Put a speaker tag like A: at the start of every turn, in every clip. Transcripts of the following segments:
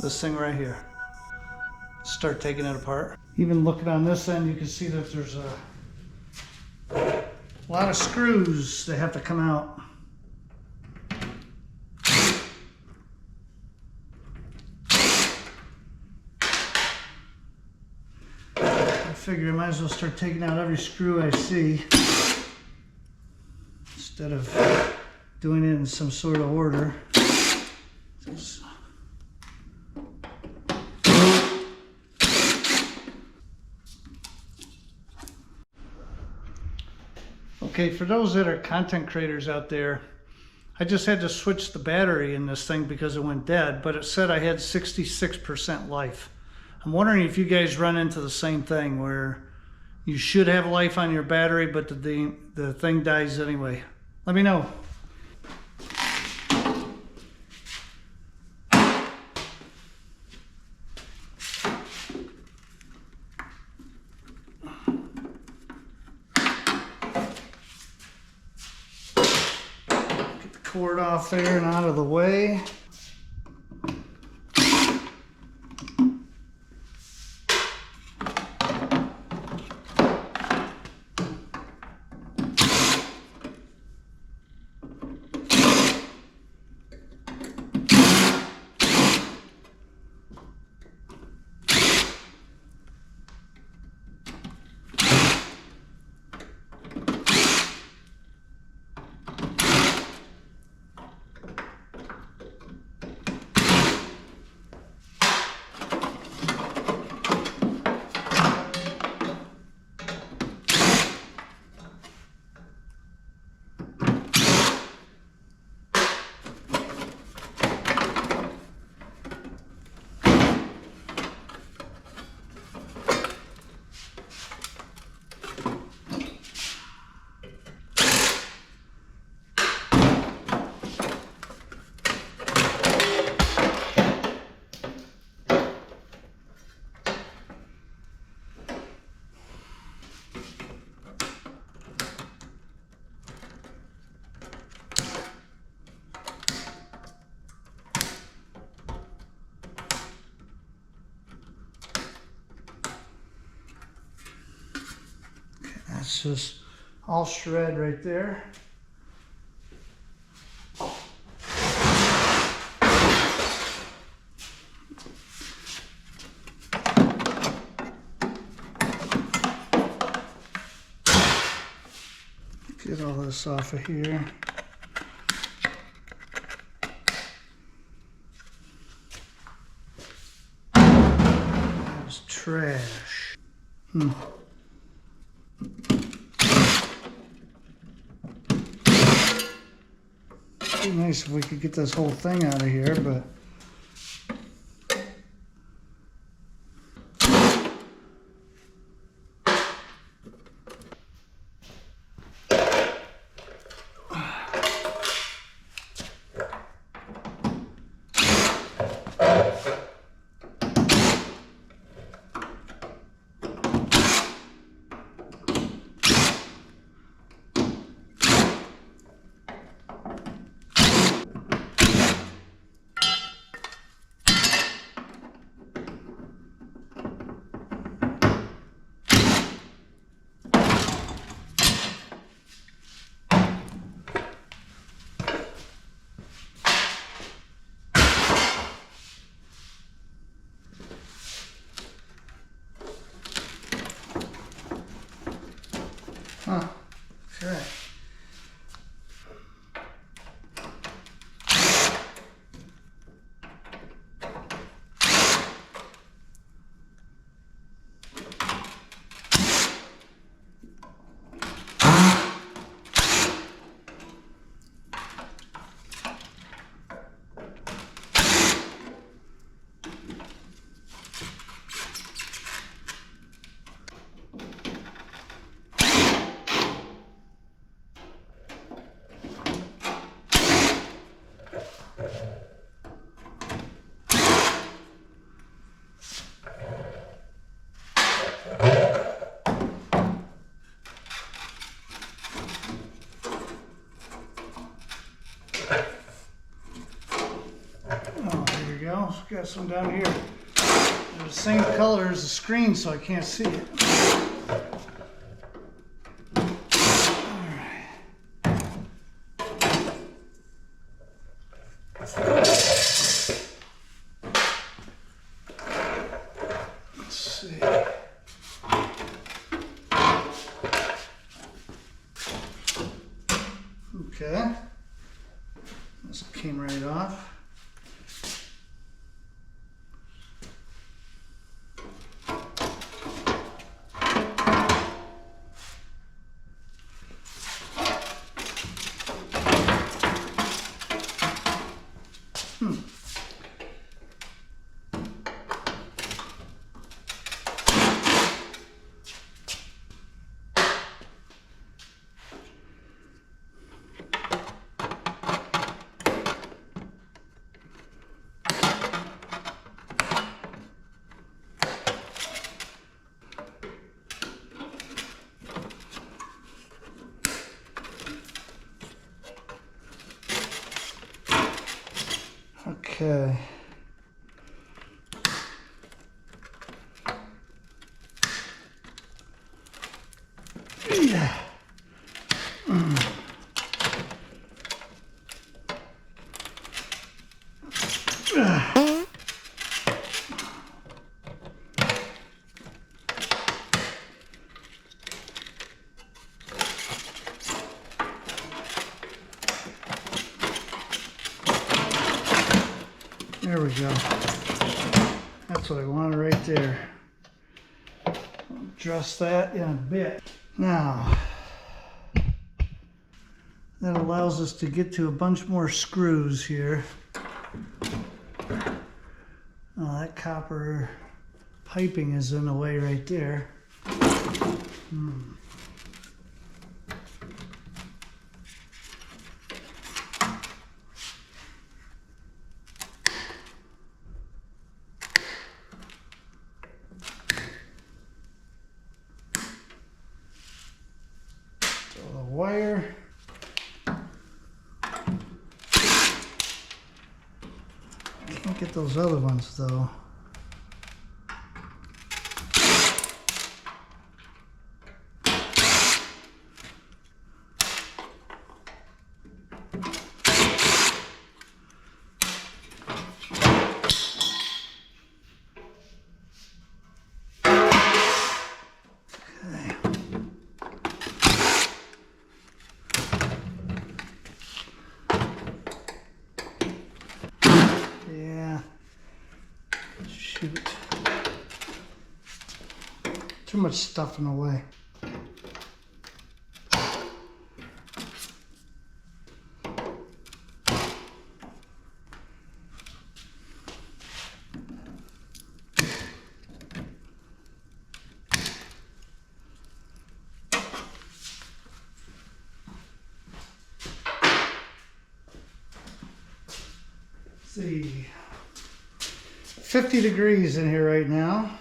A: this thing right here. Start taking it apart. Even looking on this end, you can see that there's a lot of screws that have to come out. I figure I might as well start taking out every screw I see instead of doing it in some sort of order. Okay, for those that are content creators out there, I just had to switch the battery in this thing because it went dead, but it said I had 66% life. I'm wondering if you guys run into the same thing where you should have life on your battery, but the thing dies anyway. Let me know. Get the cord off there and out of the way. That's just all shred right there. Get all this off of here. That's trash. It'd be nice if we could get this whole thing out of here, but sure. got some down here. They're the same color as the screen, so I can't see it. Okay, this came right off. Okay. Yeah. There we go. That's what I wanted right there. I'll adjust that in a bit. Now, that allows us to get to a bunch more screws here. Oh, that copper piping is in the way right there. Wire. Can't get those other ones though. Shoot. Too much stuff in the way. Let's see. 50 degrees in here right now.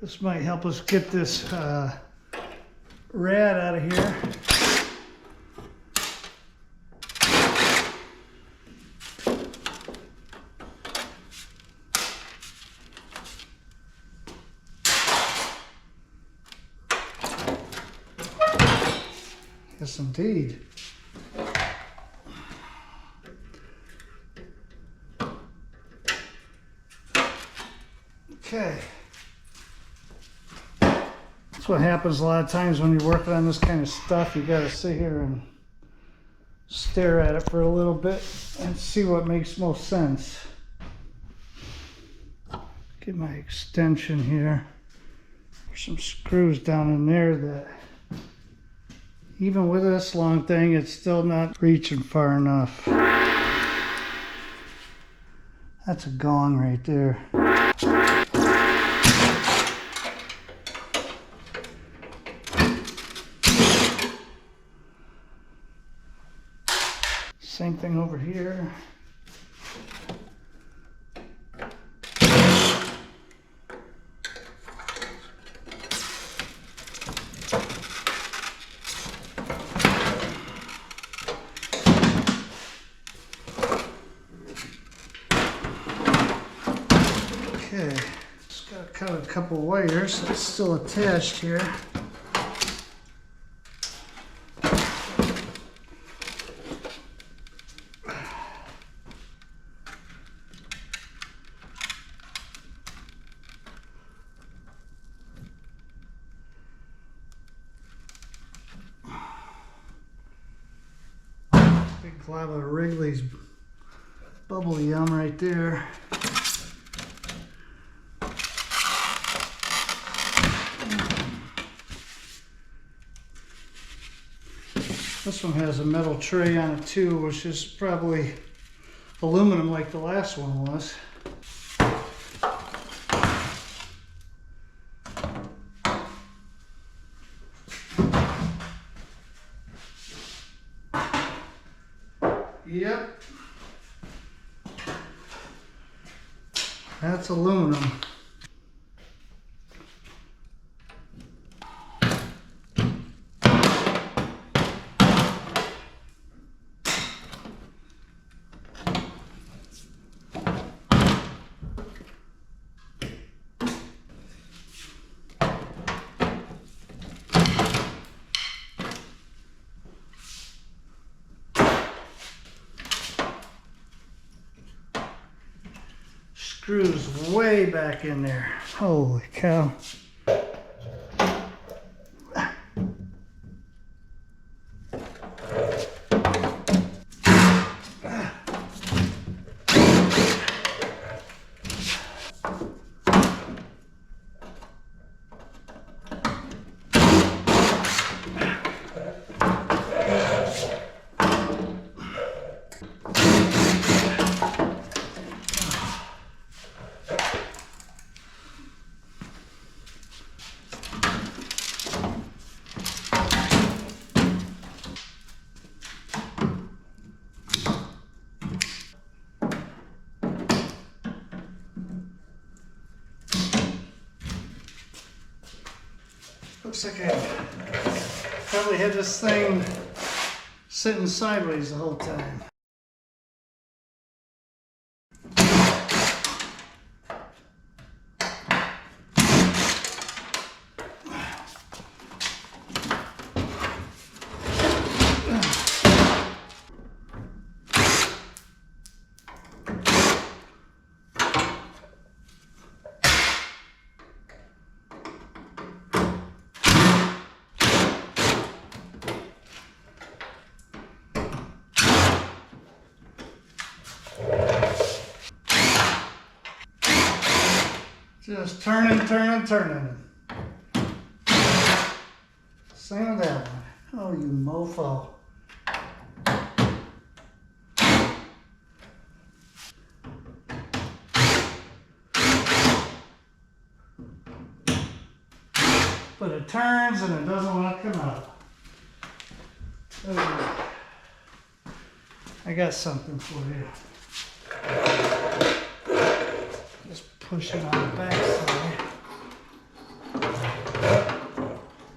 A: This might help us get this rad out of here. Yes, indeed. Okay. That's what happens a lot of times when you're working on this kind of stuff. You got to sit here and stare at it for a little bit and see what makes most sense. Get my extension here. There's some screws down in there that, even with this long thing, it's still not reaching far enough. That's a gong right there. Same thing over here. Okay, just got to cut a couple wires that's still attached here. Big glob of Wrigley's bubble yum right there. This one has a metal tray on it too, which is probably aluminum like the last one was. Yep. That's aluminum. Screws way back in there. Holy cow. Looks like I probably had this thing sitting sideways the whole time. Just turning. Same with that one. Oh, you mofo. But it turns and it doesn't want to come out. Oh, I got something for you. Just push it on the back side.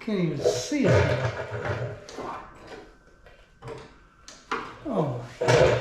A: Can't even see it. Oh my gosh.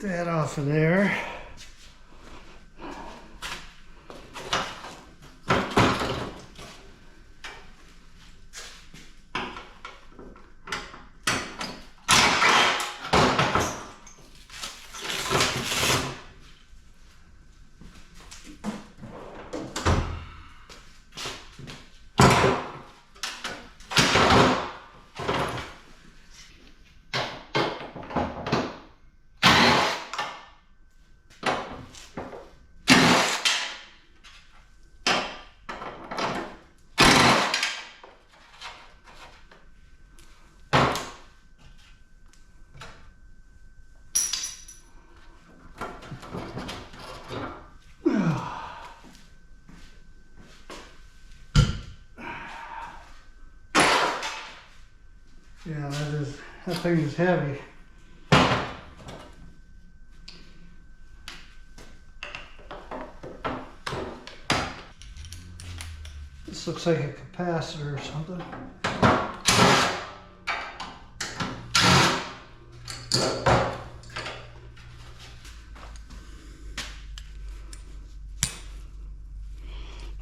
A: Get that off of there. Yeah, that thing is heavy. This looks like a capacitor or something.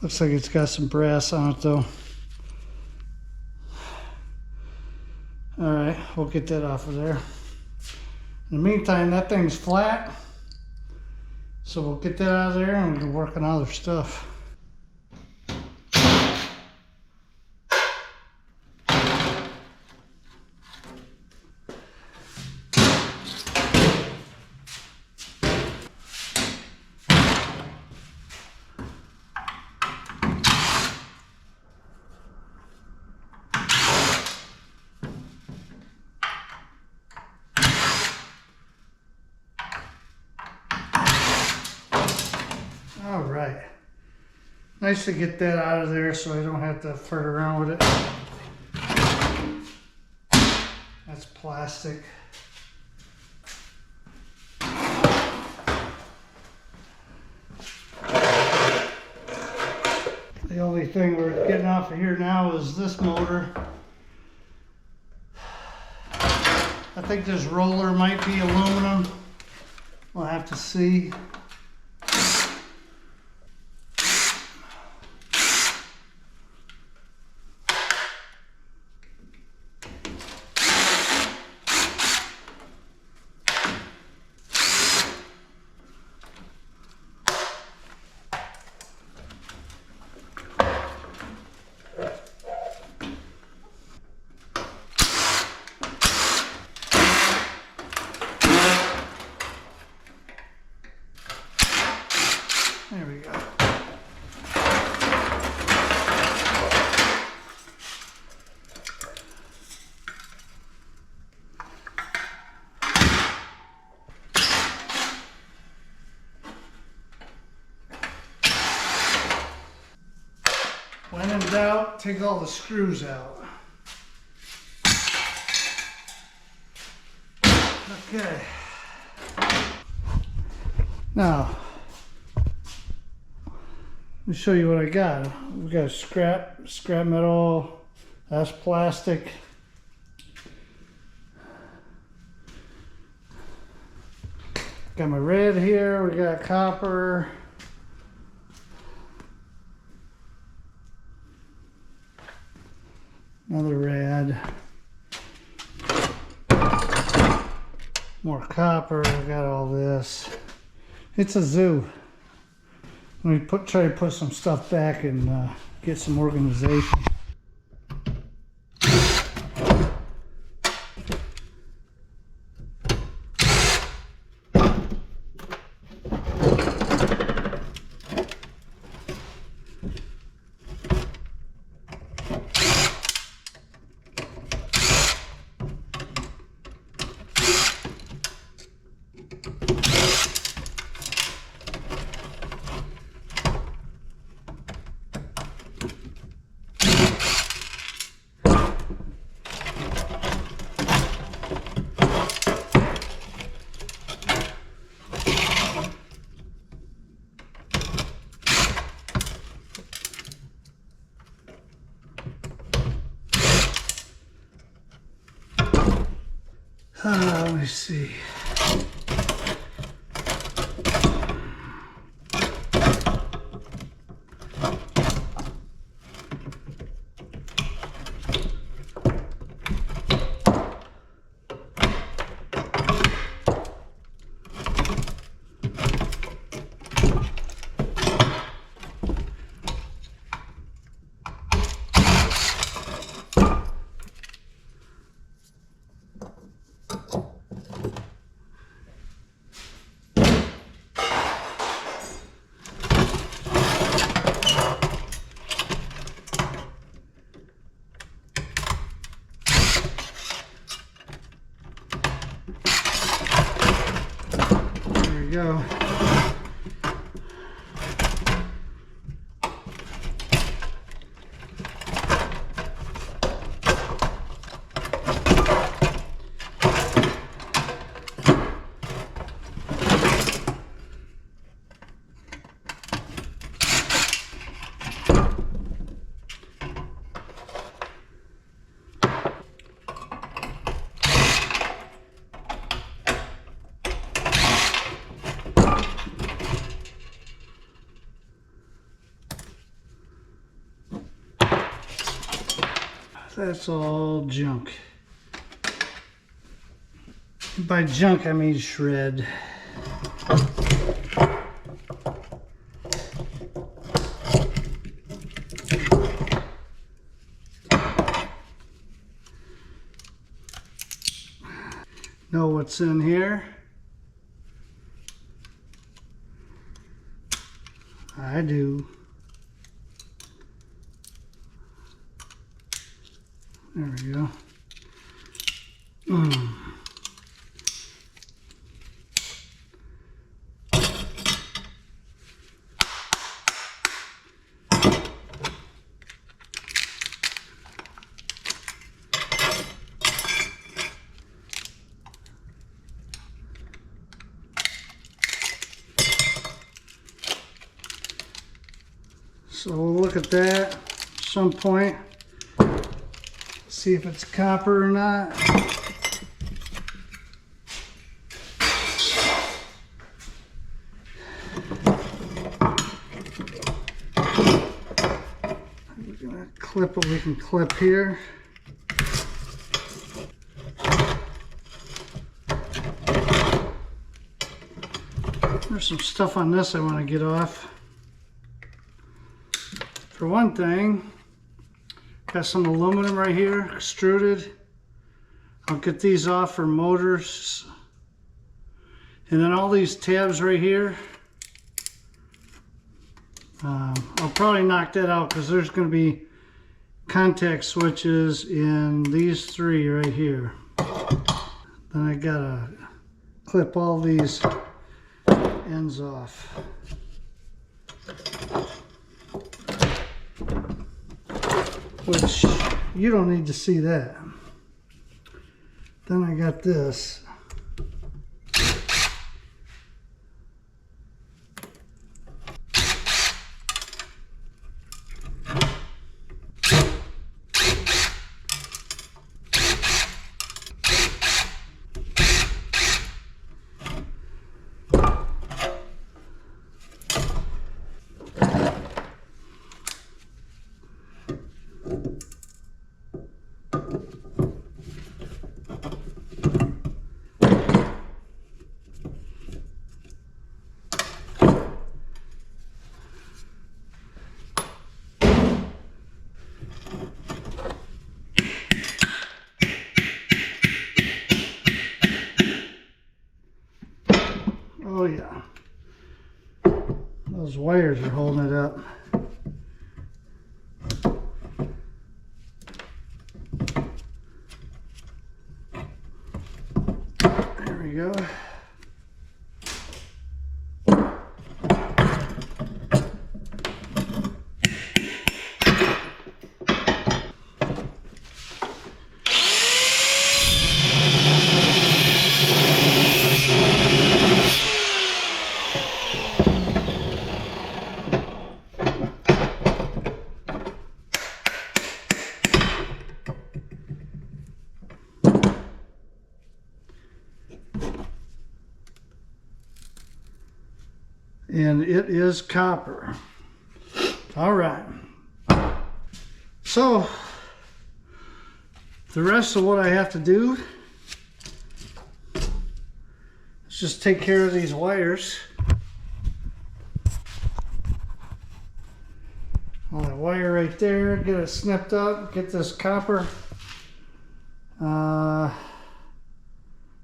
A: Looks like it's got some brass on it though. Alright, we'll get that off of there. In the meantime, that thing's flat. So we'll get that out of there and we can work on other stuff. All right, nice to get that out of there so I don't have to fart around with it. That's plastic. The only thing we're getting off of here now is this motor. I think this roller might be aluminum. We'll have to see. There we go. When in doubt, take all the screws out. Okay. Now, let me show you what I got. We got scrap metal, that's plastic. Got my red here, we got copper. Another rad. More copper, we got all this. It's a zoo. Let me try to put some stuff back and get some organization. Let me see. go. That's all junk. By junk, I mean shred. Know what's in here? I do. There we go. So we'll look at that at some point. See if it's copper or not. We're gonna clip what we can clip here. There's some stuff on this I want to get off. For one thing, got some aluminum right here, extruded. I'll get these off for motors. And then all these tabs right here, I'll probably knock that out because there's going to be contact switches in these three right here. Then I gotta clip all these ends off. Which you don't need to see that. Then I got this. Oh yeah, those wires are holding it up. There we go. And it is copper. All right. So the rest of what I have to do is just take care of these wires. All that wire right there, get it snipped up, get this copper.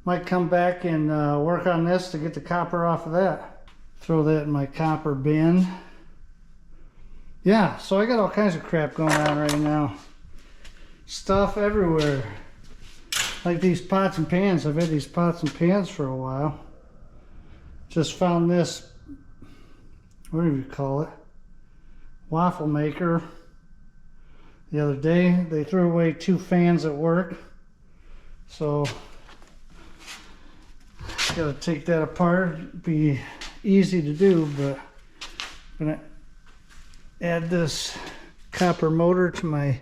A: Might come back and work on this to get the copper off of that. Throw that in my copper bin. Yeah, so I got all kinds of crap going on right now. Stuff everywhere. Like these pots and pans. I've had these pots and pans for a while. Just found this, what do you call it, waffle maker the other day. They threw away 2 fans at work, so gotta take that apart. It'd be easy to do, but I'm gonna add this copper motor to my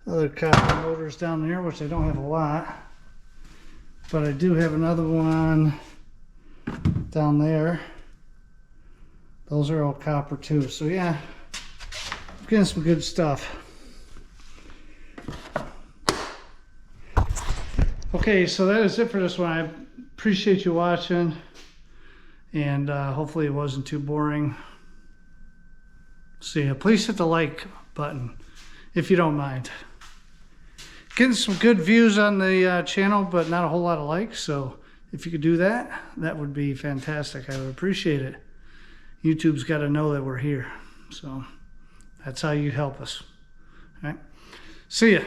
A: other copper motors down there, which I don't have a lot, but I do have another one down there. Those are all copper too. So yeah, I'm getting some good stuff. Okay, so that is it for this one. I appreciate you watching, and hopefully it wasn't too boring. See ya. Please hit the like button if you don't mind. Getting some good views on the channel, but not a whole lot of likes, so if you could do that, that would be fantastic. I would appreciate it. YouTube's got to know that we're here, so that's how you help us. All right, see ya.